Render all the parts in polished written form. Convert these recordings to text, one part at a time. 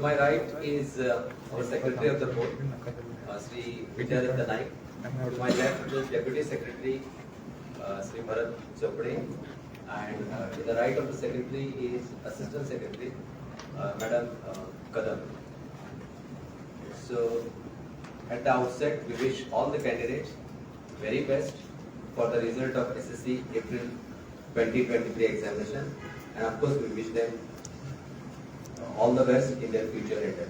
my right is our Secretary of the Board, Sri Vidyadatha Naik. To my left is Deputy Secretary, Sri Bharat Chopde. And to the right of the Secretary is Assistant Secretary, Madam Kadam. So, at the outset, we wish all the candidates very best for the result of SSC April 2023 examination, and of course we wish them all the best in their future endeavor.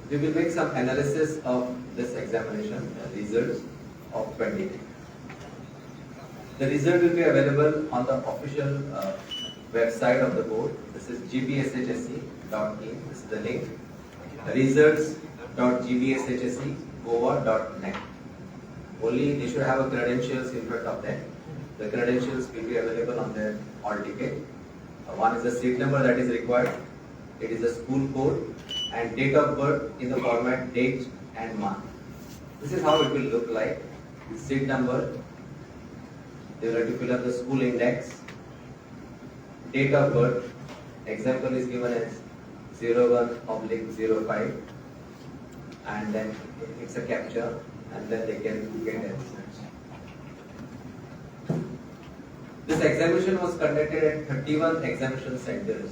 We will make some analysis of this examination results of 23. The result will be available on the official website of the board. This is gbshsc.in. This is the link. Results.gbshsc.goa.net. Only they should have a credentials in front of them. The credentials will be available on their hall ticket. One is the seat number that is required. It is the school code and date of birth in the format date and month. This is how it will look like. The seat number. They will have to fill up the school index. Date of birth. Example is given as 01/05, and then it's a capture, and then they can get it. This examination was conducted at 31 examination centers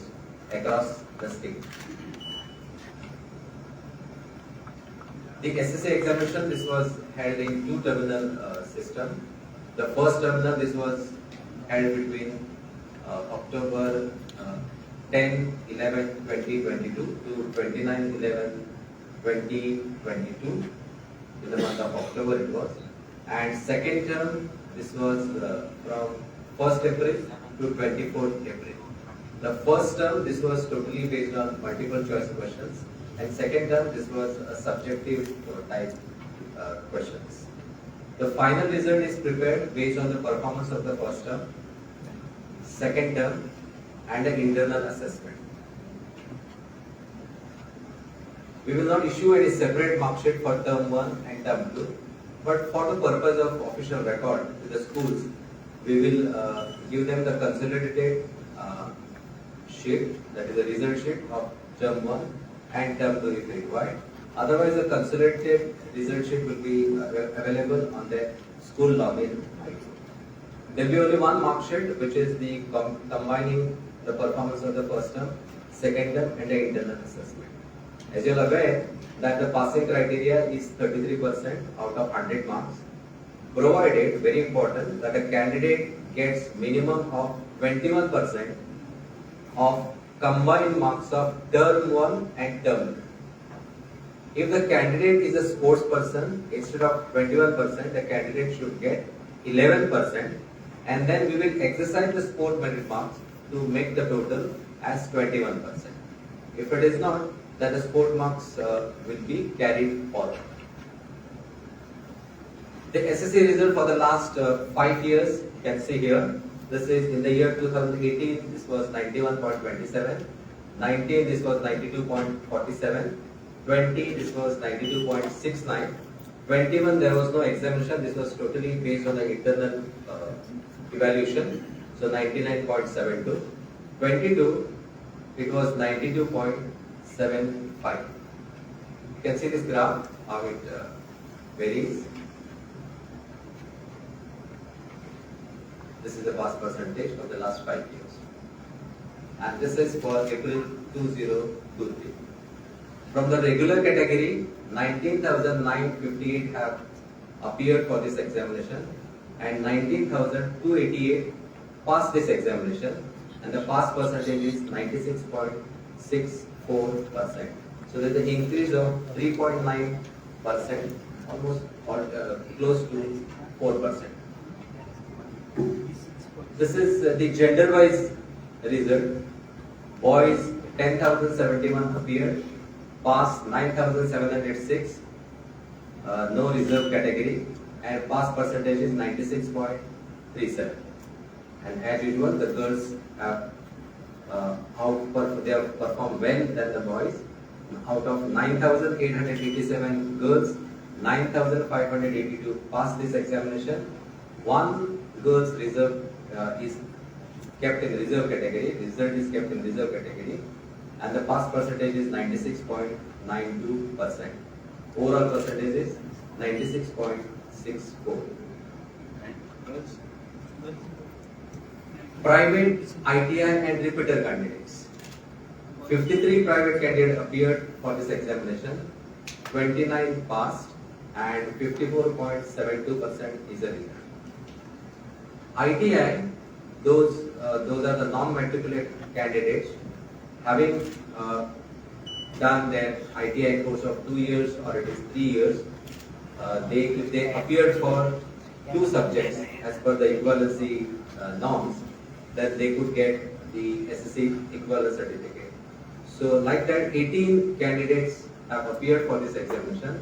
across the state. The SSC examination, this was held in two terminal system. The first terminal, this was held between October 10/11/2022 to 29/11/2022. In the month of October it was. And second term, this was from 1st April to 24th April. The first term, this was totally based on multiple choice questions. And second term, this was a subjective type questions. The final result is prepared based on the performance of the first term, second term, and an internal assessment. We will not issue any separate mark sheet for term 1 and term 2, but for the purpose of official record to the schools, we will give them the consolidated sheet, that is the result sheet of term 1 and term 2 if required. Otherwise, the consolidated result sheet will be available on the school login. There will be only one mark sheet, which is the combining the performance of the first term, second term, and the internal assessment. As you are aware that the passing criteria is 33% out of 100 marks, provided, very important, that a candidate gets minimum of 21% of combined marks of term 1 and term 2. If the candidate is a sports person, instead of 21%, the candidate should get 11%, and then we will exercise the sport merit marks to make the total as 21%. If it is not, then the sport marks will be carried forward. The SSC result for the last 5 years, you can see here. This is in the year 2018, this was 91.27, 19, this was 92.47, 20, this was 92.69, 21, there was no examination, this was totally based on the internal evaluation, so 99.72, 22, it was 92.75. You can see this graph, how it varies. This is the pass percentage of the last 5 years. And this is for April 2023. From the regular category, 19,958 have appeared for this examination and 19,288 passed this examination, and the pass percentage is 96.64%. So there is an increase of 3.9%, almost close to 4%. This is the gender-wise result. Boys 10,071 appeared, passed 9,706, no reserve category, and pass percentage is 96.37. And as usual, the girls have they have performed well than the boys. Out of 9,887 girls, 9,582 passed this examination. One girl's reserve is kept in reserve category, result is kept in reserve category, and the pass percentage is 96.92%. Overall percentage is 96.64. Private, ITI and repeater candidates. 53 private candidates appeared for this examination, 29 passed, and 54.72% is a result. ITI, those are the non-matriculate candidates having done their ITI course of 2 years or it is 3 years. If they appeared for 2 subjects as per the equivalency norms, then they could get the SSC equivalent certificate. So like that, 18 candidates have appeared for this examination.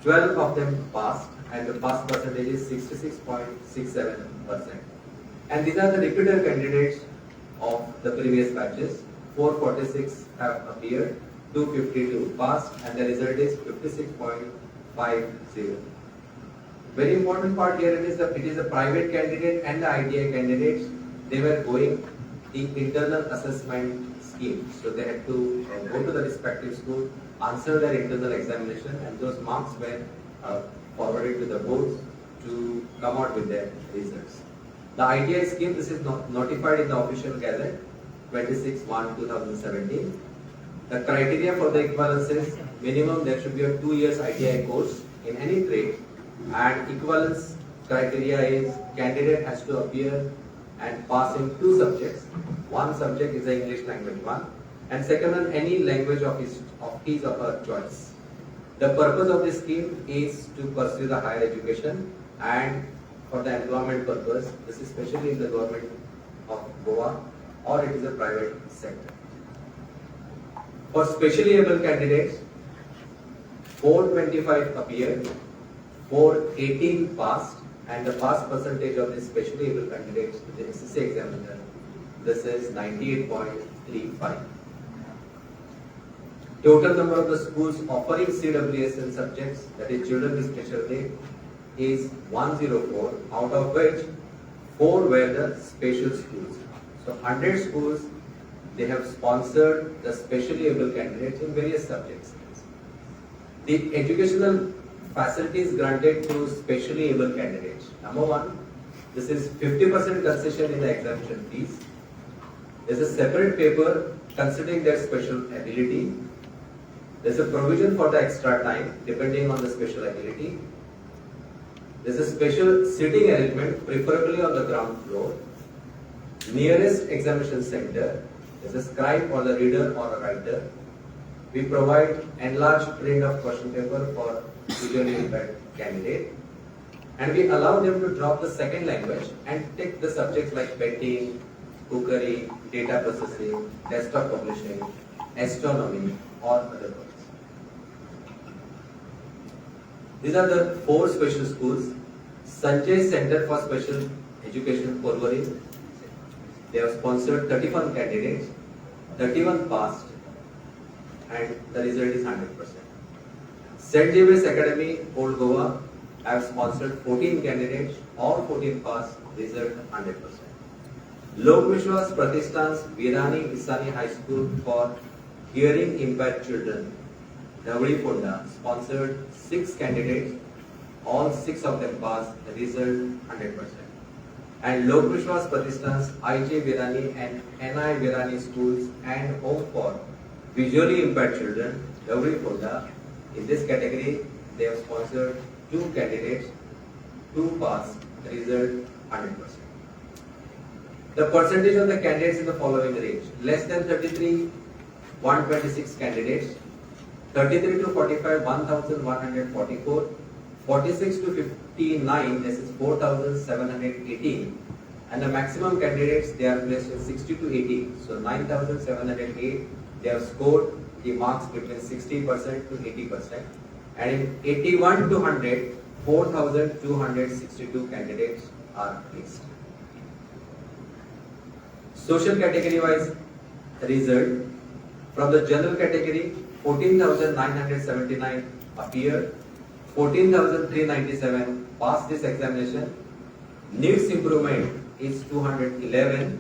12 of them passed, and the pass percentage is 66.67%. And these are the repeater candidates of the previous batches. 446 have appeared, 252 passed, and the result is 56.50. Very important part here is that it is a private candidate and the ITI candidates. They were going the internal assessment scheme. So they had to go to the respective school, answer their internal examination, and those marks were forwarded to the boards to come out with their results. The ITI scheme, this is notified in the official gazette 26/1/2017. The criteria for the equivalence is minimum there should be a 2 years ITI course in any trade, and equivalence criteria is candidate has to appear and pass in 2 subjects. One subject is the English language one, and second one any language of his or her choice. The purpose of this scheme is to pursue the higher education and for the employment purpose. This is especially in the government of Goa or it is a private sector. For specially able candidates, 425 appeared, 418 passed, and the pass percentage of the specially able candidates to the SSC examiner, this is 98.35. Total number of the schools offering CWSN subjects, that is children with special need, is 104, out of which 4 were the special schools. So 100 schools, they have sponsored the specially able candidates in various subjects. The educational facilities granted to specially able candidates. Number 1, this is 50% concession in the examination fees. There is a separate paper considering their special ability. There is a provision for the extra time depending on the special ability. There is a special seating arrangement, preferably on the ground floor. Nearest examination center, there is a scribe or the reader or a writer. We provide enlarged print of question paper for visually impaired candidate, and we allow them to drop the second language and take the subjects like betting, cookery, data processing, desktop publishing, astronomy, or other courses. These are the 4 special schools. Sanjay Center for Special Education, Porvorim. They have sponsored 31 candidates, 31 passed, and the result is 100%. St. James Academy, Old Goa, have sponsored 14 candidates, all 14 passed, result 100%. Lok Vishwas Pratishtan's Virani Isani High School for Hearing Impaired Children, Dhavri Fonda, sponsored 6 candidates, all 6 of them passed, the result 100%. And Lok Vishwas Pratishtan's IJ Virani and NI Virani schools and home for visually impaired children, Dhavri Fonda, in this category, they have sponsored 2 candidates, 2 passed, the result 100%. The percentage of the candidates in the following range: less than 33, 126 candidates, 33 to 45, 1,144, 46 to 59, this is 4,718, and the maximum candidates, they are placed in 60 to 80, so 9,708, they have scored the marks between 60% to 80%, and in 81 to 100, 4,262 candidates are placed. Social category wise result: from the general category, 14,979 appeared, 14,397 passed this examination. Needs improvement is 211,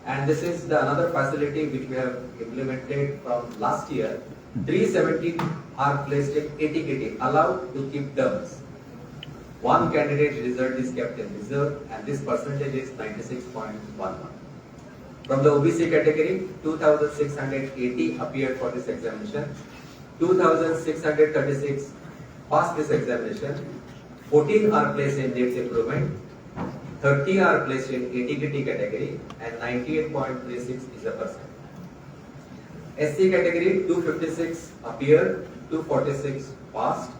And this is the another facility which we have implemented from last year. 370 are placed in ATKT, allowed to keep terms. One candidate result is kept in reserve, and this percentage is 96.11. From the OBC category, 2,680 appeared for this examination. 2,636 passed this examination. 14 are placed in needs improvement. 30 are placed in ATKT category, and 98.36 is the percent. SC category, 256 appeared, 246 passed.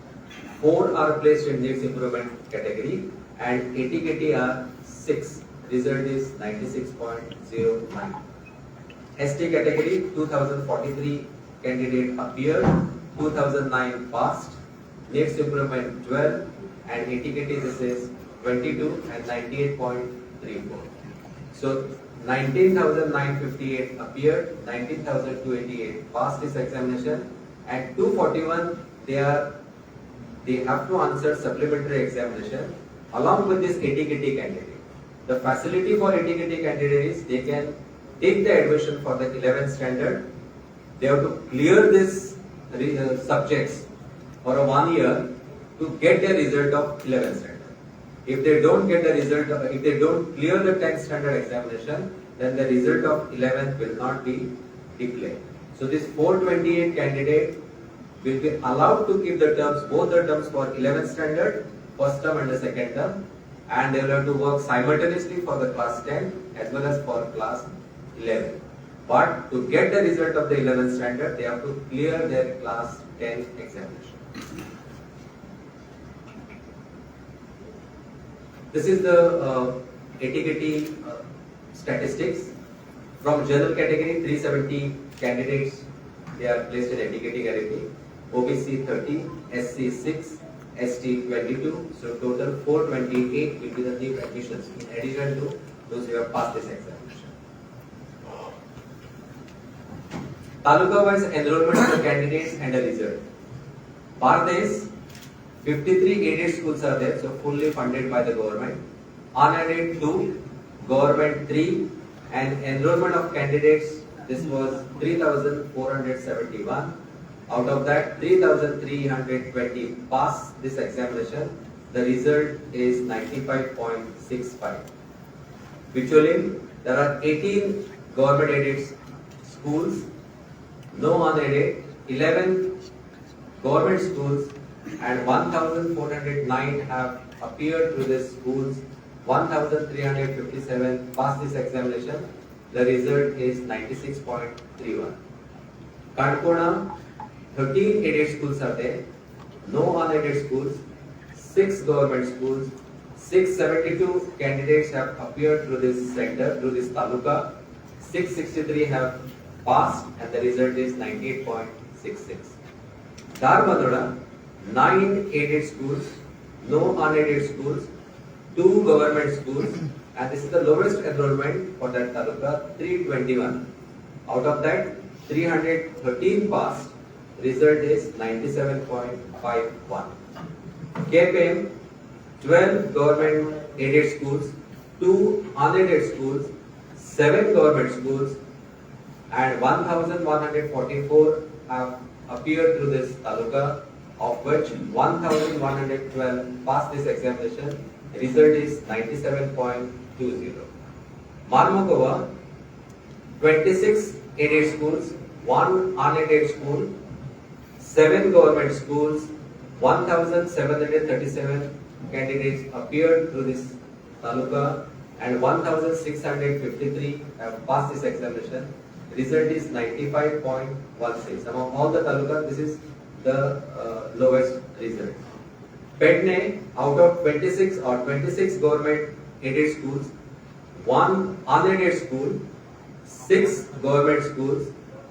4 are placed in needs improvement category, and ATKT are 6. Result is 96.09. ST category, 2043 candidate appeared, 2009 passed, needs improvement 12, and ATKT this is 22 and 98.34. So 19,958 appeared, 19,288 passed this examination, and 241 they have to answer supplementary examination along with this ATKT candidate. The facility for ATKT candidate is they can take the admission for the 11th standard. They have to clear this subjects for a 1 year to get the result of 11th standard. If they don't get the result, if they don't clear the 10th standard examination, then the result of 11th will not be declared. So this 428 candidate will be allowed to keep the terms, both the terms for 11th standard, first term and the second term, and they will have to work simultaneously for the class 10 as well as for class 11. But to get the result of the 11th standard, they have to clear their class 10 examination. This is the ATKT statistics. From general category, 370 candidates they are placed in ATKT category. OBC 30, SC 6, ST 22. So total 428 will be the new admissions in addition to those who have passed this examination. Taluka wise enrollment of the candidates and a result. Bardez, 53 aided schools are there, so fully funded by the government. Unaided 2, government 3, and enrollment of candidates, this was 3,471. Out of that, 3,320 passed this examination. The result is 95.65. Virtually, there are 18 government aided schools, no unaided, 11 government schools, and 1,409 have appeared through the schools. 1,357 passed this examination. The result is 96.31. Kankona, 13 aided schools are there, no unaided schools, 6 government schools, 672 candidates have appeared through this center, through this taluka, 663 have passed, and the result is 98.66. Dharmadura, 9 aided schools, no unaided schools, 2 government schools, and this is the lowest enrollment for that taluka, 321. Out of that, 313 passed. Result is 97.51. KPM, 12 government aided schools, 2 unaided schools, 7 government schools, and 1,144 have appeared through this taluka, of which 1,112 passed this examination. Result is 97.20. Marmukova, 26 aided schools, 1 unaided school, 7 government schools, 1,737 candidates appeared through this taluka, and 1,653 have passed this examination. Result is 95.16. Among all the taluka, this is the lowest result. Pedne, out of 26 government aided schools, 1 unaided school, 6 government schools,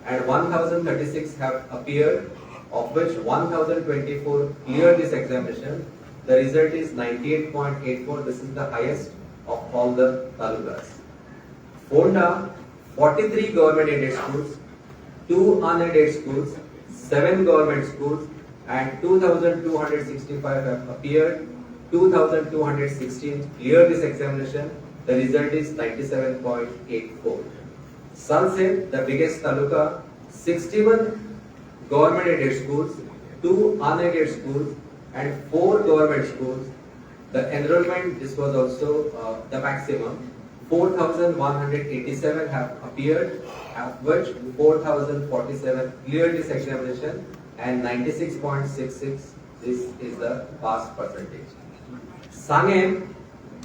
and 1,036 have appeared, of which 1,024 cleared this examination. The result is 98.84. This is the highest of all the talukas. Fonda, 43 government aided schools, 2 unaided schools, 7 government schools, and 2,265 have appeared. 2,216 cleared this examination. The result is 97.84. Sunset, the biggest taluka, 61 government aided schools, 2 unaided schools and 4 government schools. The enrollment, this was also the maximum. 4,187 have appeared, of which 4,047 cleared this examination and 96.66, this is the pass percentage. Sangem,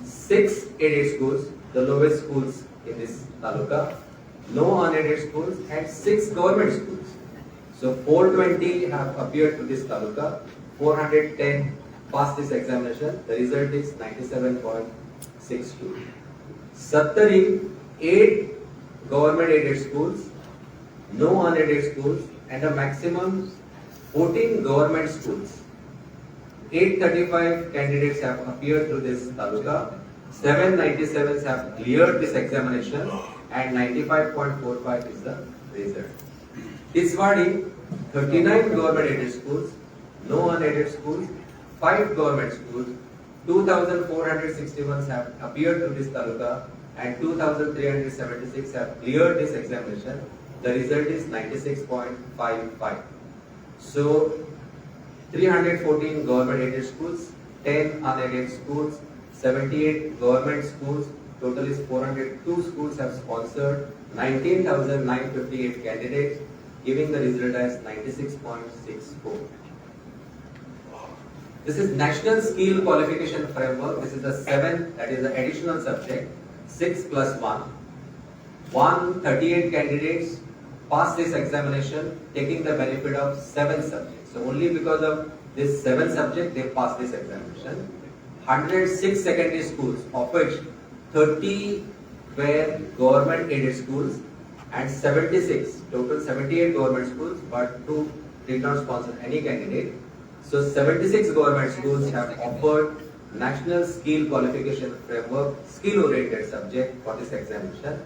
6 aided schools, the lowest schools in this taluka, no unaided schools and 6 government schools. So 420 have appeared to this taluka, 410 passed this examination, the result is 97.62. Sattari, 8 government aided schools, no unaided schools and a maximum 14 government schools. 835 candidates have appeared to this taluka, 797 have cleared this examination and 95.45 is the result. Tiswadi, 39 government aided schools, no unaided schools, 5 government schools, 2,461 have appeared to this taluka and 2,376 have cleared this examination. The result is 96.55. So 314 government aided schools, 10 unaided schools, 78 government schools, total is 402 schools have sponsored 19,958 candidates, giving the result as 96.64. This is National Skill Qualification Framework. This is the 7th, that is the additional subject, 6 plus 1. 138 candidates passed this examination, taking the benefit of 7 subjects. So only because of this 7 subject they passed this examination. 106 secondary schools, of which 30 were government aided schools and 76, total 78 government schools, but 2 did not sponsor any candidate. So 76 government schools have offered National Skill Qualification Framework skill-oriented subject for this examination.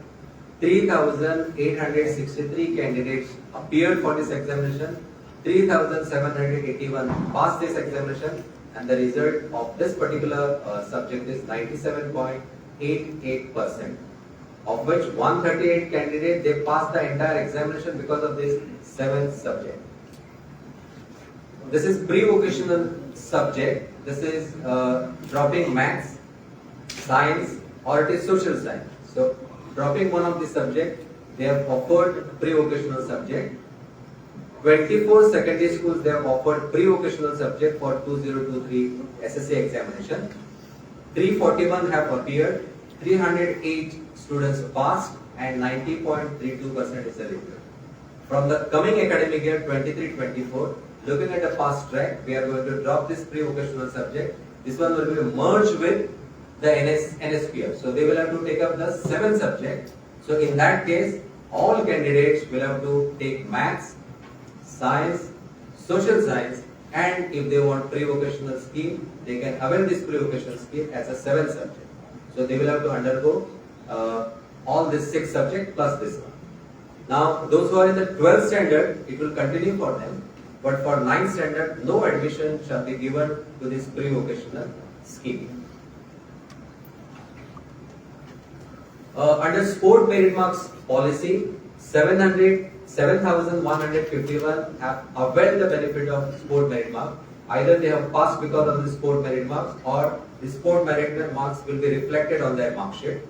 3,863 candidates appeared for this examination. 3,781 passed this examination, and the result of this particular subject is 97.88%, of which 138 candidates they passed the entire examination because of this 7th subject. This is pre-vocational subject. This is dropping maths, science, or it is social science. So dropping one of the subject, they have offered pre-vocational subject. 24 secondary schools they have offered pre-vocational subject for 2023 SSC examination. 341 have appeared, 308 students passed and 90.32% is the result. From the coming academic year 23-24, looking at the fast track, we are going to drop this pre-vocational subject. This one will be merged with the NSPF. So they will have to take up the 7 subjects. So in that case, all candidates will have to take maths, science, social science, and if they want pre-vocational scheme, they can avail this pre-vocational scheme as a 7th subject. So they will have to undergo all these 6 subjects plus this one. Now those who are in the 12th standard, it will continue for them. But for 9th standard, no admission shall be given to this pre-vocational scheme. Under sport merit marks policy, 7,151 have availed the benefit of sport merit mark. Either they have passed because of the sport merit marks, or the sport merit marks will be reflected on their mark sheet.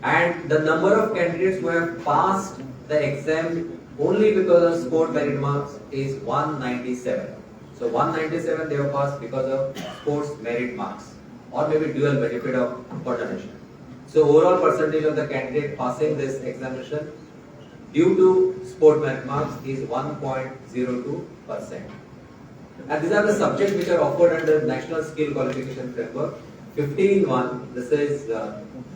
And the number of candidates who have passed the exam only because of sport merit marks is 197. So 197 they have passed because of sports merit marks, or maybe dual benefit of coordination. So overall percentage of the candidate passing this examination due to sport merit marks is 1.02%. And these are the subjects which are offered under National Skill Qualification Framework. 15.1, this is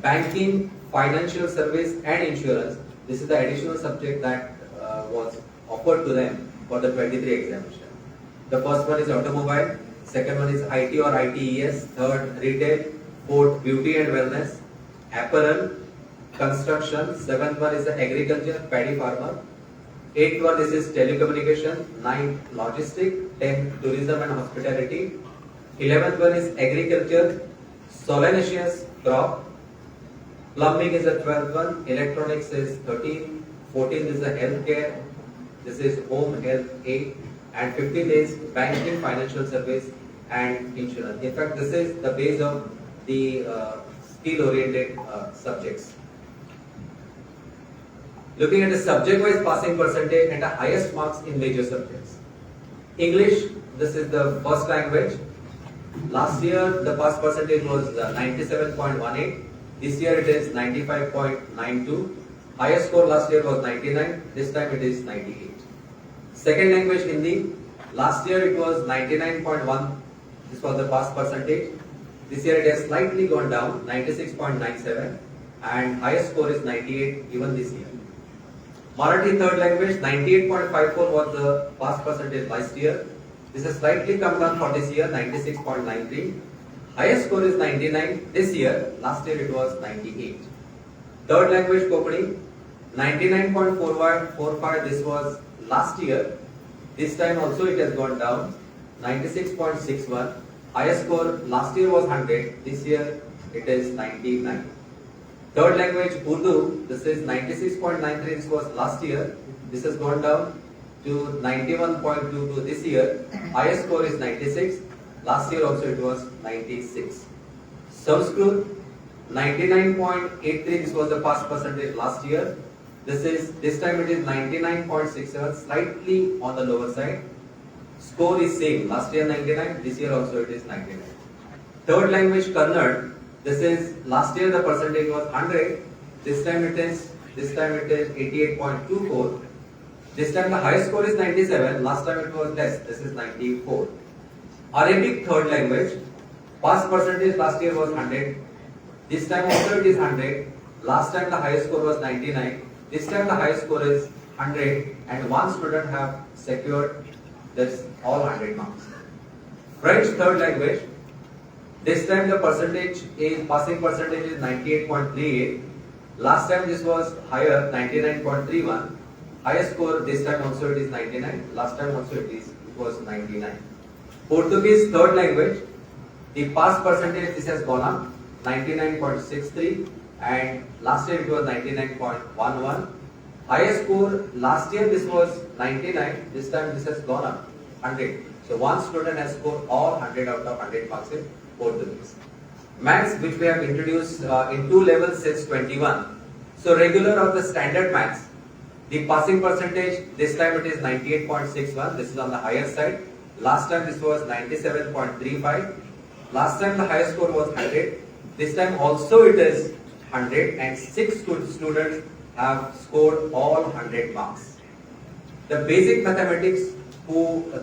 banking, financial service and insurance. This is the additional subject that was offered to them for the 23 examination. The first one is automobile, second one is IT or ITES, third retail, fourth beauty and wellness, apparel, construction, seventh one is the agriculture, paddy farmer, eighth one is telecommunication, ninth logistic, 10th tourism and hospitality, 11th one is agriculture, solanaceous crop, plumbing is the 12th one, electronics is 13th, 14th is the healthcare, this is home health aid, and 15th is banking, financial service, and insurance. In fact, this is the base of the skill-oriented subjects. Looking at the subject-wise passing percentage and the highest marks in major subjects. English, this is the first language. Last year, the pass percentage was 97.18. This year, it is 95.92. Highest score last year was 99. This time, it is 98. Second language, Hindi. Last year, it was 99.1. This was the pass percentage. This year, it has slightly gone down, 96.97. And highest score is 98 even this year. Marathi third language, 98.54 was the pass percentage last year. This has slightly come down for this year, 96.93. Highest score is 99 this year. Last year it was 98. Third language, Kokani, 99.45. This was last year. This time also it has gone down, 96.61. Highest score last year was 100. This year it is 99. Third language, Urdu, this is 96.93, this was last year. This has gone down to 91.22 this year. Highest score is 96. Last year also it was 96. Sanskrit, 99.83, this was the pass percentage last year. This time it is 99.67, slightly on the lower side. Score is same, last year 99, this year also it is 99. Third language, Kannada. This is last year the percentage was 100. This time it is 88.24. This time the highest score is 97. Last time it was less. This is 94. Arabic third language. Pass percentage last year was 100. This time also it is 100. Last time the highest score was 99. This time the highest score is 100, and one student have secured this all 100 marks. French third language. This time the passing percentage is 98.38. Last time this was higher, 99.31. Highest score this time also it is 99. Last time also it was 99. Portuguese third language. The pass percentage this has gone up, 99.63, and last year it was 99.11. Highest score last year this was 99. This time this has gone up, 100. So one student has scored all 100 out of 100 marks in Portuguese. Maths, which we have introduced in two levels since 21. So regular or the standard maths, the passing percentage this time it is 98.61. This is on the higher side. Last time this was 97.35. Last time the highest score was 100. This time also it is 100, and 6 students have scored all 100 marks. The basic mathematics,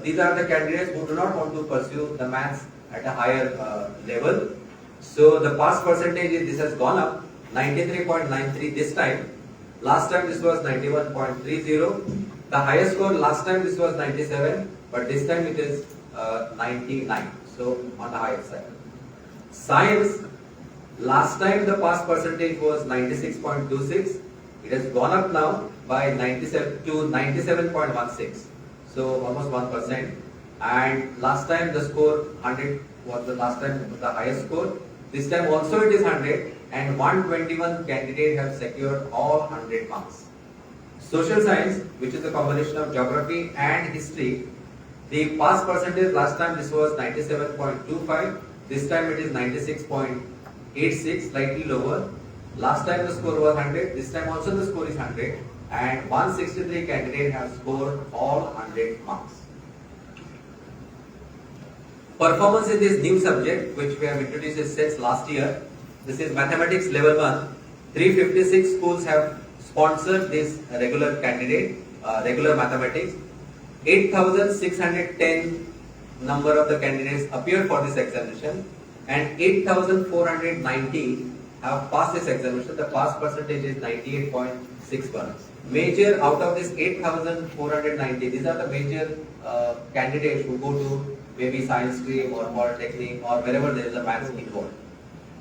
these are the candidates who do not want to pursue the maths at a higher level. So the pass percentage this has gone up, 93.93 this time. Last time this was 91.30. The highest score last time this was 97, but this time it is 99. So on the higher side. Science, last time the pass percentage was 96.26. It has gone up now by 97 to 97.16. So almost 1%. And last time the score 100 was the last time the highest score. This time also it is 100, and 121 candidates have secured all 100 marks. Social science, which is a combination of geography and history, the pass percentage last time this was 97.25. This time it is 96.86, slightly lower. Last time the score was 100. This time also the score is 100, and 163 candidates have scored all 100 marks. Performance in this new subject, which we have introduced since last year. This is mathematics level 1. 356 schools have sponsored this regular candidate, regular mathematics. 8,610 number of the candidates appeared for this examination, and 8,490 have passed this examination. The pass percentage is 98.61. Major out of this 8,490, these are the major candidates who go to maybe science stream or polytechnic or wherever there is a maths involved.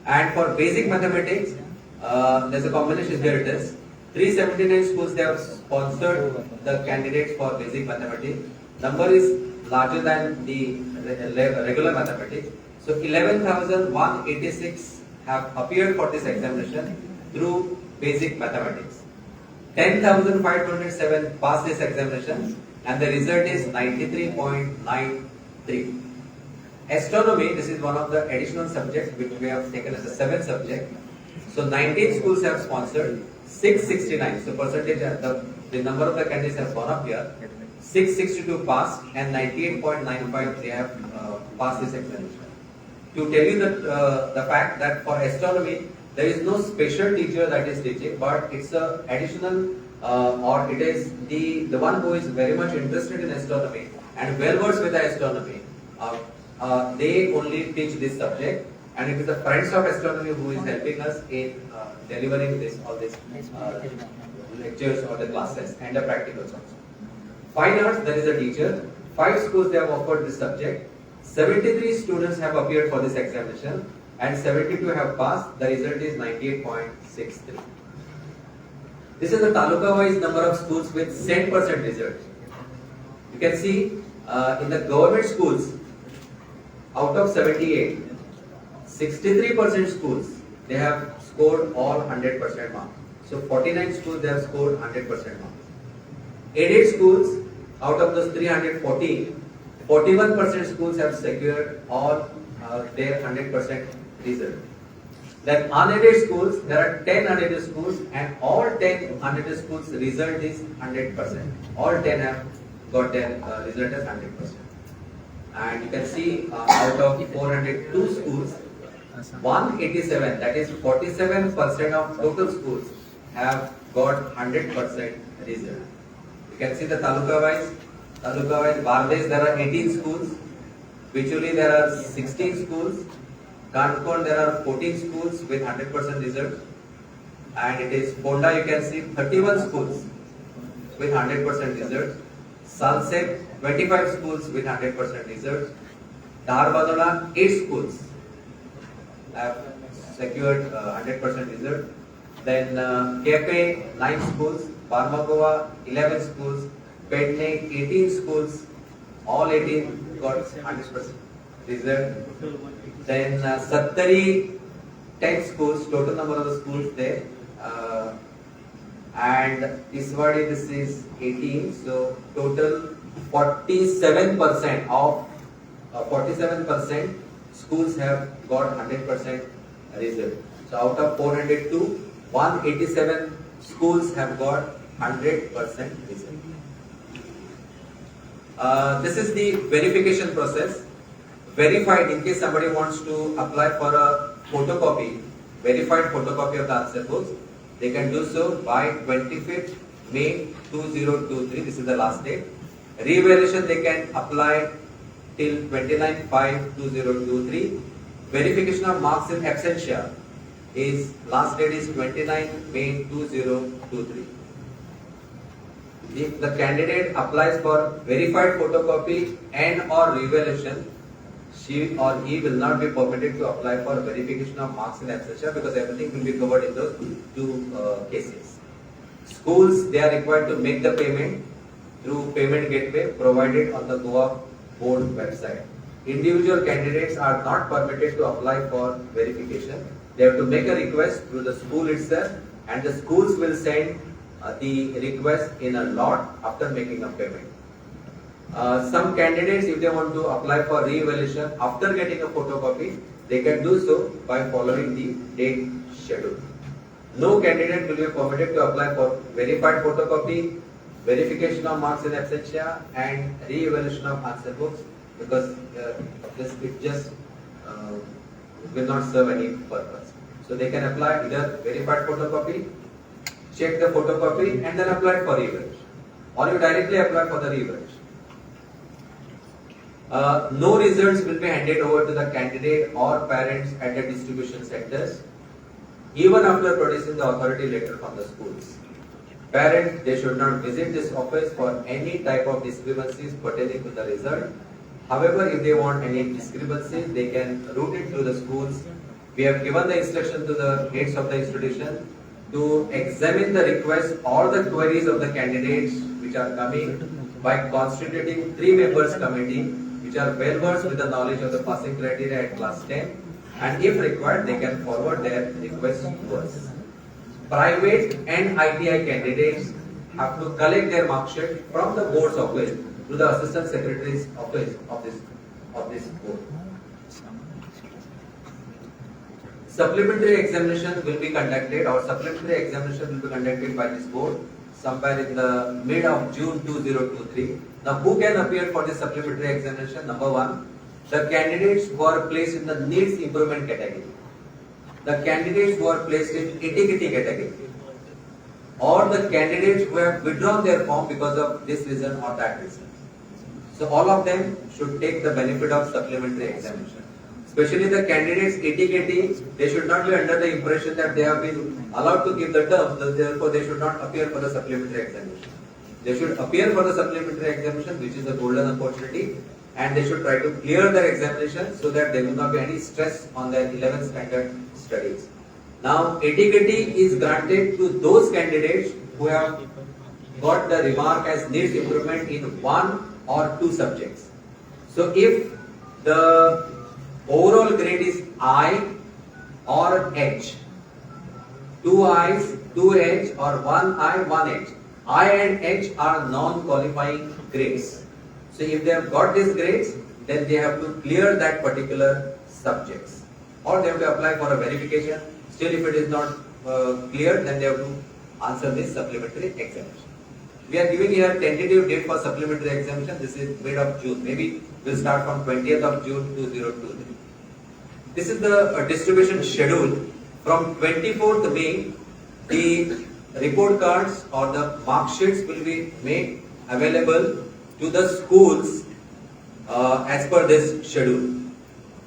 And for basic mathematics, there's a combination. Here it is. 379 schools they have sponsored the candidates for basic mathematics. Number is larger than the regular mathematics. So 11,186 have appeared for this examination through basic mathematics. 10,507 passed this examination and the result is 93.93. Astronomy, this is one of the additional subjects which we have taken as a 7th subject. So 19 schools have sponsored, 669. So percentage, the number of the candidates has gone up here. 662 passed and 98.95 they have passed this examination. To tell you the fact that for astronomy, there is no special teacher that is teaching, but it's a additional or it is the one who is very much interested in astronomy and well versed with the astronomy. They only teach this subject, and it is the friends of astronomy who is helping us in delivering all these lectures or the classes and the practicals also. Fine arts, there is a teacher. 5 schools they have offered this subject. 73 students have appeared for this examination and 72 have passed. The result is 98.63. This is the taluka wise number of schools with 100% result. You can see in the government schools, out of 78, 63% schools they have scored all 100% marks. So 49 schools they have scored 100% marks. Aided schools, out of those 314, 41% schools have secured all their 100% result. Then unaided schools, there are 10 unaided schools and all 10 unaided schools result is 100%. All 10 have got their result as 100%. And you can see out of 402 schools, 187, that is 47% of total schools have got 100% result. You can see the taluka wise, Bardesh there are 18 schools, Pichuli there are 16 schools, Kankon there are 14 schools with 100% result, and it is Ponda you can see 31 schools with 100% result, Sunset 25 schools with 100% result, Dharbadola 8 schools have secured 100% result, then Kepe 9 schools, Barmagoa 11 schools, Petne 18 schools, all 18 got 100% result. Then Sattari 10 schools, total number of the schools there, and Iswadi this is 18, so total 47% of 47% schools have got 100% result. So out of 402, 187 schools have got 100% result. This is the verification process. Verified, in case somebody wants to apply for a photocopy, verified photocopy of the answer books, they can do so by 25th May 2023. This is the last date. Re-evaluation they can apply till 29/5/2023. Verification of marks in absentia is last date is 29 May 2023. If the candidate applies for verified photocopy and or re-evaluation, she or he will not be permitted to apply for verification of marks in absentia because everything will be covered in those two cases. Schools, they are required to make the payment through payment gateway provided on the Goa board website. Individual candidates are not permitted to apply for verification. They have to make a request through the school itself, and the schools will send the request in a lot after making a payment. Some candidates, if they want to apply for re-evaluation after getting a photocopy, they can do so by following the date schedule. No candidate will be permitted to apply for verified photocopy, verification of marks in absentia, and re-evaluation of answer books because it just will not serve any purpose. So they can apply either verified photocopy, check the photocopy, and then apply for re-evaluation, or you directly apply for the re-evaluation. No results will be handed over to the candidate or parents at the distribution centers, even after producing the authority letter from the schools. Parents, they should not visit this office for any type of discrepancies pertaining to the result. However, if they want any discrepancies, they can route it through the schools. We have given the instruction to the heads of the institution to examine the requests or the queries of the candidates which are coming by constituting 3 members committee which are well versed with the knowledge of the passing criteria at class 10, and if required they can forward their requests to us. private and ITI candidates have to collect their mark sheet from the board's office to the assistant secretary's office of this board. Supplementary examination will be conducted, or supplementary examination will be conducted by this board somewhere in the mid of June 2023. Now, who can appear for this supplementary examination? Number one, the candidates who are placed in the needs improvement category, the candidates who are placed in etiquette category, or the candidates who have withdrawn their form because of this reason or that reason. So all of them should take the benefit of supplementary examination. Especially the candidates etiquette, they should not be under the impression that they have been allowed to give the terms, therefore they should not appear for the supplementary examination. They should appear for the supplementary examination, which is a golden opportunity, and they should try to clear their examination so that there will not be any stress on their 11th standard studies. Now, etiquette is granted to those candidates who have got the remark as needs improvement in one or two subjects. So, if the overall grade is I or H, 2 I's, 2 H, or 1 I, 1 H. I and H are non-qualifying grades. So if they have got these grades, then they have to clear that particular subjects, or they have to apply for a verification. Still, if it is not clear, then they have to answer this supplementary examination. We are giving here tentative date for supplementary examination. This is mid of June. Maybe we'll start from 20th of June 2023. This is the distribution schedule. From 24th May, the report cards or the mark sheets will be made available to the schools as per this schedule.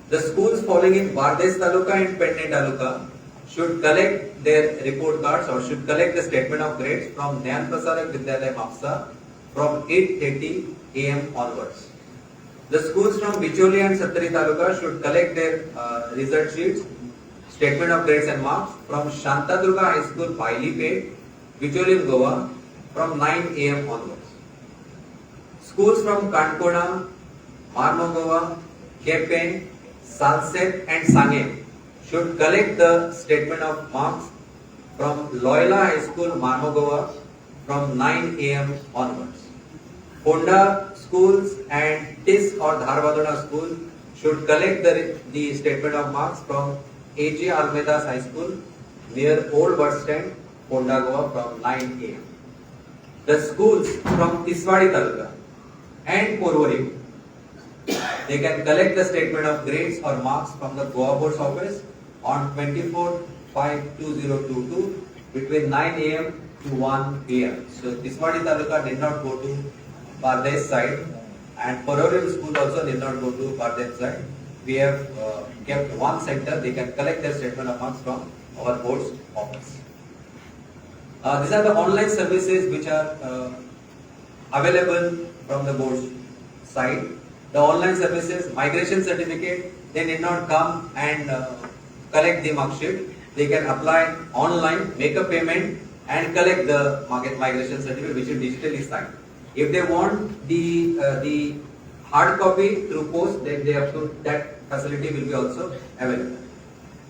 The schools falling in Bardesh Taluka and Penne Taluka should collect their report cards or should collect the statement of grades from Nyan Prasarak Vidyalaya Mapsa from 8:30 AM onwards. The schools from Bicholi and Sattari Taluka should collect their result sheets, statement of grades and marks from Shantadurga High School, Pailipet, Bicholi in Goa from 9 AM onwards. Schools from Kankona, Marmogova, Kepen, Salset and Sangem should collect the statement of marks from Loyola High School, Marmogova from 9 AM onwards. Honda schools and TIS or Dharwadona school should collect the statement of marks from A.J. Almeida's High School near Old Bus Stand, Honda, Goa from 9 AM. The schools from Tiswadi Taluka and Porvorim, they can collect the statement of grades or marks from the Goa Board's office on 24/5/2022 between 9 AM to 1 PM. So Tiswadi Taluka did not go to Bardesh side, and Porvorim school also did not go to Bardesh side. We have kept one center. They can collect their statement of marks from our board's office. These are the online services which are available from the board's side. The online services, migration certificate, they need not come and collect the mark sheet. They can apply online, make a payment and collect the migration certificate which is digitally signed. If they want the hard copy through post, then they have to, that facility will be also available.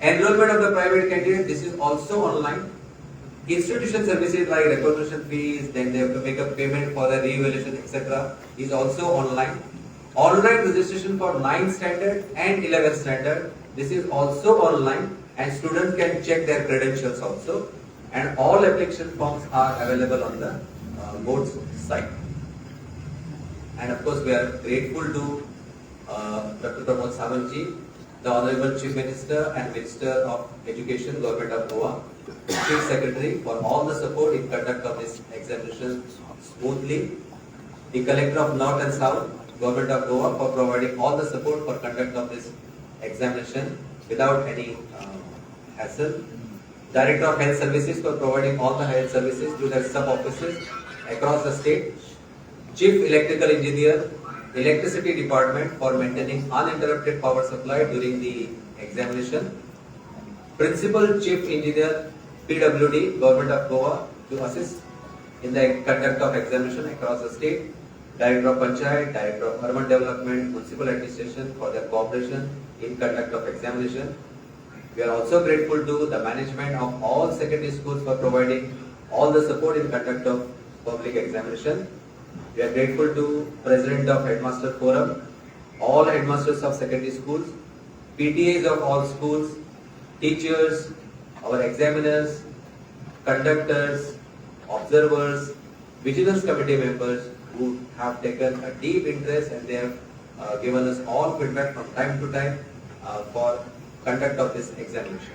Enrollment of the private candidate, this is also online. Institution services like recognition fees, then they have to make a payment for the re-evaluation, etc. is also online. Online registration for 9th standard and 11th standard, this is also online, and students can check their credentials also. And all application forms are available on the board's site. And of course, we are grateful to Dr. Pramod Sawantji, the Honorable Chief Minister and Minister of Education, Government of Goa, Chief Secretary, for all the support in conduct of this examination smoothly. The Collector of North and South, Government of Goa, for providing all the support for conduct of this examination without any hassle. Director of Health Services for providing all the health services to their sub-offices across the state. Chief Electrical Engineer, Electricity Department for maintaining uninterrupted power supply during the examination. Principal Chief Engineer, PWD, Government of Goa, to assist in the conduct of examination across the state. Director of Panchayat, Director of Urban Development, Municipal Administration for their cooperation in conduct of examination. We are also grateful to the management of all secondary schools for providing all the support in conduct of public examination. We are grateful to President of Headmaster Forum, all headmasters of secondary schools, PTAs of all schools, teachers, our examiners, conductors, observers, vigilance committee members who have taken a deep interest, and they have given us all feedback from time to time for conduct of this examination.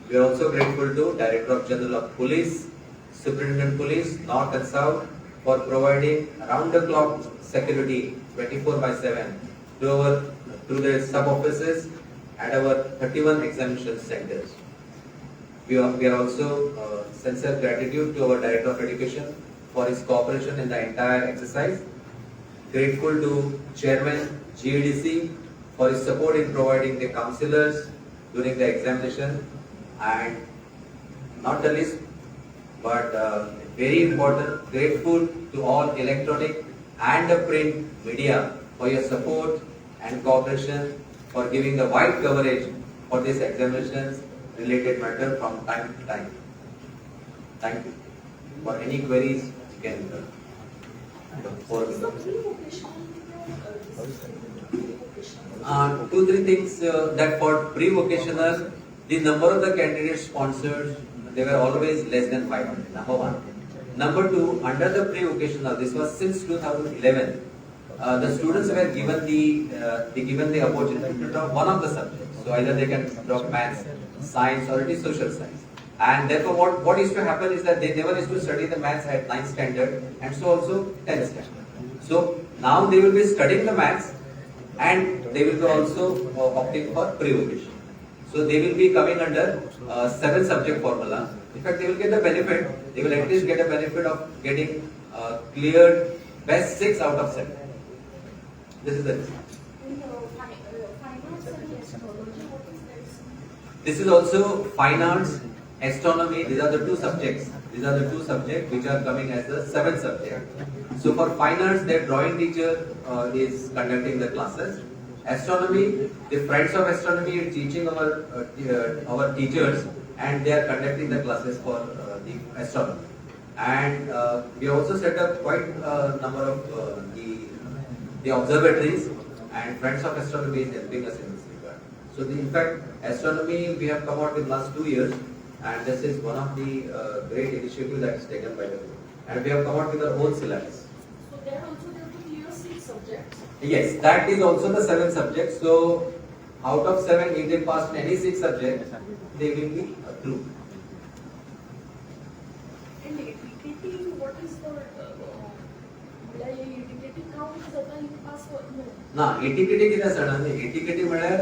We are also grateful to Director General of Police, Superintendent Police, North and South, for providing round-the-clock security 24/7 through their sub-offices at our 31 examination centers. We are also sincere gratitude to our Director of Education for his cooperation in the entire exercise. Grateful to Chairman GEDC for his support in providing the counselors during the examination, and not the least, but very important, grateful to all electronic and the print media for your support and cooperation for giving the wide coverage for these examinations related matter from time to time. Thank you. For any queries, you can forward. Two, three things that for pre-vocational, the number of the candidates sponsored, they were always less than 500, number one. Number two, under the pre-vocational, this was since 2011, the students were given the opportunity to drop one of the subjects. So either they can drop maths, science, or it is social science. And therefore what used to happen is that they never used to study the maths at 9th standard, and so also 10th standard. So now they will be studying the maths, and they will be also opting for pre-vocation. So they will be coming under 7 subject formula. In fact, they will get the benefit, they will at least get a benefit of getting cleared best 6 out of 7. This is the reason. This is also fine arts, astronomy. These are the two subjects. These are the two subjects which are coming as the 7th subject. So for fine arts, their drawing teacher is conducting the classes. Astronomy, the friends of astronomy is teaching our teachers, and they are conducting the classes for the astronomy. And we also set up quite a number of the observatories, and friends of astronomy is helping us in this regard. So in fact, astronomy we have come out with last 2 years, and this is one of the great initiatives that is taken by the group. And we have come out with our own syllabus. So there also there will be clear 6 subjects. Yes, that is also the 7 subjects. So out of 7, if they pass in any 6 subjects, they will be through. And ATKT, what is the ATKT count is आता ही pass no. ना ATKT किती असणार ATKT म्हळ्यार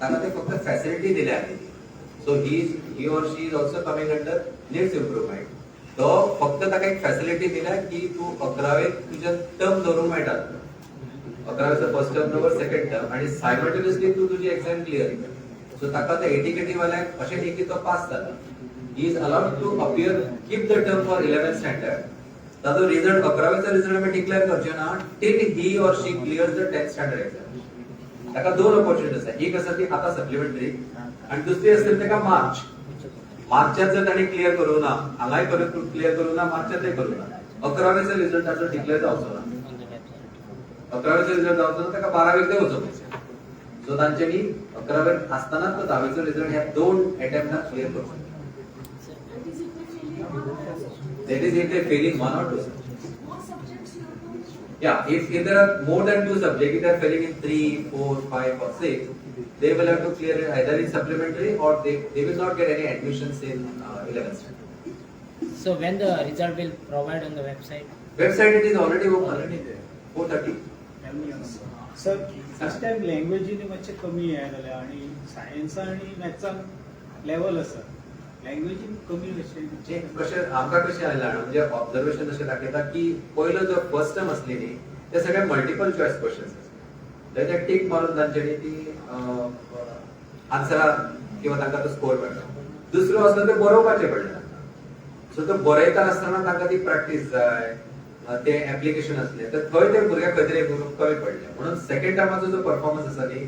ताका ते फक्त facility दिल्या आली. So he or she is also coming under needs improvement. तो फक्त ताका एक फॅसिलिटी दिल्या की तू 11वीत तुझे टर्म धरून मेळटा. 11वीचा first term number second term आणि सायमल्टेनियसली तू तुझी एक्झाम क्लियर कर. सो ताका ते ATKT वाल्याक अशें न्ही की तो पास जाला. He is allowed to appear, keep the term for 11th standard. ताजो रिझल्ट 11वीचा रिझल्ट आम्ही डिक्लेअर करचे ना till he or she clears the 10th standard exam. ताका 2 ऑपॉर्च्युनिटीज आसा. एक आसा ती आता सप्लिमेंटरी, आणि दुसरी असते ताका मार्चात जर ताणी क्लिअर करू ना, हांगाय क्लिअर करू ना, मार्चातय करू ना, 11वीचा रिझल्ट ताजो डिक्लेअर जावचो ना. 11वीचा रिझल्ट जावचो ना, ताका 12वीक देवचो पडटा. सो तांच्यांनी 11वीत आसतनाच तो 10वीचो रिझल्ट ह्या 2 अटेम्प्टात क्लिअर करचो. That is if they fail in 1 or 2 subjects. More subjects you have to. Yeah, if there are more than 2 subjects, if they are failing in 3, 4, 5 or 6, they will have to clear it either in supplementary, or they will not get any admissions in 11th standard. So when the result will provide on the website? Website it is already open. 4:30. Sir first time लँग्वेजीने मातशें कमी हें जालें आनी सायन्सा आनी मॅथ्सा level आसा. लँग्वेजीन कमी अशें कशें आमकां कशें आयलां म्हणजे ऑब्जर्वेशन अशें दाखयता की पयलो जो फर्स्ट टर्म आसली न्ही ते सगळे मल्टिपल चॉयस क्वेश्चन्स आसले. ते टीक मारून तांच्यांनी ती आन्सरां किंवा तांकां तो स्कोर मेळटा. दुसरो आसलो ते बरोवपाचें पडलें तांकां. सो तो बरयता आसतना तांकां ती प्रॅक्टीस जाय, ते एप्लिकेशन असले तर थंय ते भुरग्याक खंय तरी कमी पडले. म्हणून सेकंड टर्माचो जो परफॉर्मन्स आसा न्ही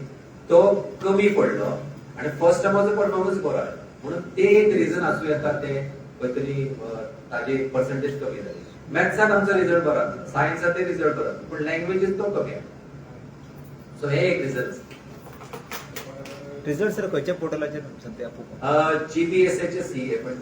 तो कमी पडलो. आणि फर्स्ट टर्माचो परफॉर्मन्स बरो आहे म्हणून ते एक रिझन असू येता ते खंय तरी ताजे पर्सेंटेज कमी जाली. मॅथ्सात आमचो रिझल्ट बरो आसा, सायन्सात ते रिझल्ट बरो आसा, पण लँग्वेजीत तो कमी आहे. सो हे एक रिझन. रिझल्ट सर खंयच्या पोर्टलाचेर सध्या GBSHSC आहे पण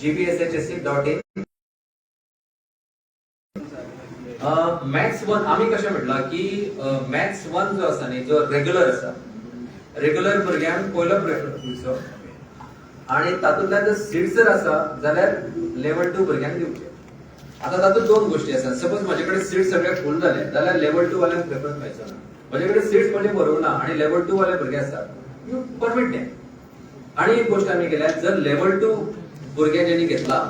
gbshsc.in. मॅथ्स 1 आम्ही कशें म्हटलां की मॅथ्स 1 जो आसा न्ही जो रेग्युलर आसा, रेग्युलर भुरग्यांक पयलो प्रेफरन्स दिवचो आणि तातूंतल्यान जर सीट जर आसा जाल्यार लेवल 2 भुरग्यांक दिवचे. आता तातूंत दोन गोष्टी आसात. सपोज म्हाजे कडेन सीट सगळे फुल जाले जाल्यार लेवल 2 वाल्यांक प्रेफरन्स मेळचो ना. म्हाजे कडेन सीट्स म्हणजे भरूंक ना आणि लेवल 2 वाले भुरगे आसात यू परमीट देम. आणि एक गोष्ट आमी केल्या जर लेवल 2 भुरगे जेणी घेतला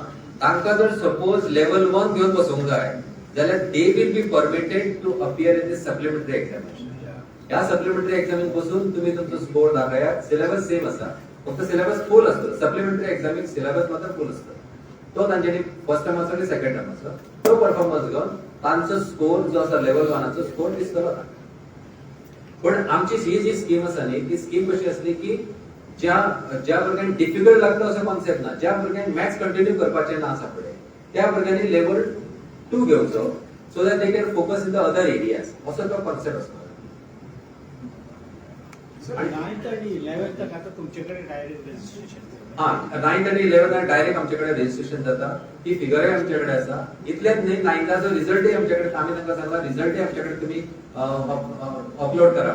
तांकां जर सपोज लेवल 1 घेवन बसोवंक जाय जाल्यार they will be permitted to appear in the supplementary examination. ह्या सप्लिमेंटरी एक्झामीक बसून तुम्ही तुमचो स्कोर दाखयात. सिलेबस सेम आसा फक्त सिलेबस फुल असतो. सप्लिमेंटरी एक्झामीक सिलेबस मात्र फुल असतो. तो तांच्यांनी फर्स्ट टर्माचो आणि सेकंड टर्माचो तो परफॉर्मन्स घेवन तांचो स्कोर जो आसा लेवल 1 स्कोर दिसतलो ना. पण आमची ही जी स्कीम आसा न्ही ती स्कीम कशी असली की ज्या भुरग्यांक डिफिकल्ट लागता असो कॉन्सेप्ट ना. ज्या भुरग्यांक मॅथ्स कंटिन्यू करपाचें ना आसा फुडें त्या भुरग्यांनी लेवल 2 घेवचो so that they can focus in the other areas असो तो कॉन्सेप्ट असतो. आणि 9th आणि 11th आता तुमच्याकडे डायरेक्ट रजिस्ट्रेशन. 9th आणि 11th डायरेक्ट आमच्याकडे रजिस्ट्रेशन जाता. ती फिगरय आमच्याकडे आसा. इतलेच न्ही 9th रिझल्टय आमच्याकडे आमी तांकां सांगला रिझल्टय आमच्याकडे तुम्ही अपलोड करा.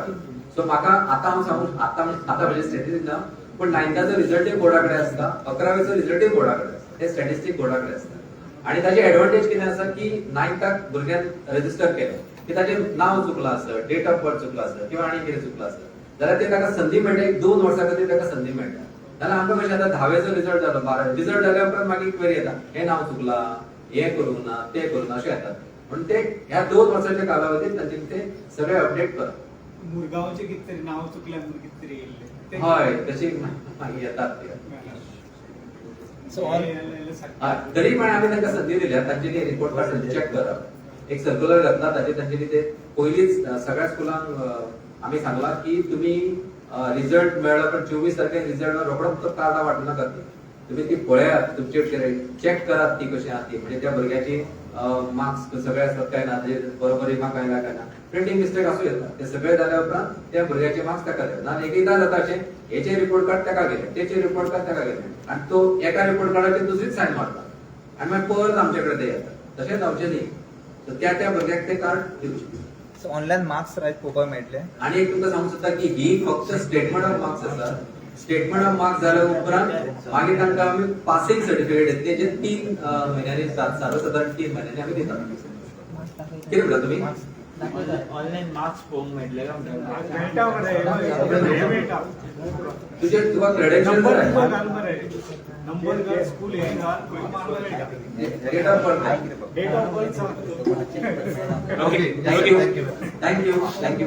सो म्हाका आता हांव सांगू आता म्हणजे स्टॅटिस्टिक ना पण 9th रिझल्टय बोर्डाकडे आसता, 11वेचो रिझल्टय बोर्डाकडे आसता. ते स्टॅटिस्टिक बोर्डाकडे आसता. आणि ताचे एडवांटेज कितें आसा की 9th भुरग्यान रजिस्टर केलें की ताचें नांव चुकलां आसत, डेट ऑफ बर्थ चुकला आसत किंवा आनी कितें चुकलां आसत जाल्यार ते ताका संदी मेळटा. एक 2 वर्सां खातीर ताका संदी मेळटा. जाल्यार आमकां कशें आतां 10वेचो रिझल्ट जालो, 12 रिझल्ट जाल्या उपरांत मागीर क्वेरी येता हें नांव चुकलां, हें करूंक ना, तें करूंक ना अशें येतात. म्हणून ते ह्या 2 वर्सांच्या कालावधीत तांच्यांनी ते सगळे अपडेट करप. मुरगांवचे कितें तरी नांव चुकल्या म्हणून कितें तरी येयल्लें हय तशी येतात ते. तरी पण आम्ही तांकां संदी दिल्या तांच्यांनी रिपोर्ट कार्ड चेक करप. एक सर्क्युलर घातला ताचे तांच्यांनी ते पयलींच सगळ्या स्कुलांक आमी सांगला की तुम्ही रिझल्ट मेळ्ळो पण 24 तारखेक रिझल्ट रोखडो कार्डां वांटू नाकात. तुम्ही ती पळयात तुमचे चेक करात ती कशी आहा ती म्हणजे त्या भुरग्याची मार्क्स सगळे आसतात काय ना बरोबर मार्क आयला काय ना प्रिंटिंग मिस्टेक आसूं येता. ते सगळे जाल्या उपरांत त्या भुरग्याचे मार्क्स ताका दिले ना. एकदा जाता अशें हेचे रिपोर्ट कार्ड ताका गेले, तेचे रिपोर्ट कार्ड ताका गेले आणि तो एका रिपोर्ट कार्डाचेर दुसरीच सायन मारता आणि मागीर परत आमच्याकडे ते येतात. तशें जावचें न्ही. तर त्या भुरग्याक ते कार्ड दिवचें. ऑनलायन मार्क्स रायट पळोवपाक मेळटले. आणि एक तुमकां सांगूंक सोदता की ही फक्त स्टेटमेंट ऑफ मार्क्स आसा. स्टेटमेंट ऑफ मार्क्स जाल्या उपरांत मागीर तांकां आमी पासिंग सर्टिफिकेट तेजे 3 म्हयन्यांनी साधारण 3 म्हयन्यांनी आमी दितात. कितें म्हणटा तुमी? ऑनलाईन मार्क्स पळोवंक मेळटले का मेळटा मरे मेळटा. तुका क्रेडेन्शियल नंबर घाल स्कूल हे घाल खंय मारला मेळटा. Date of birth date of birth सांग. Okay thank you.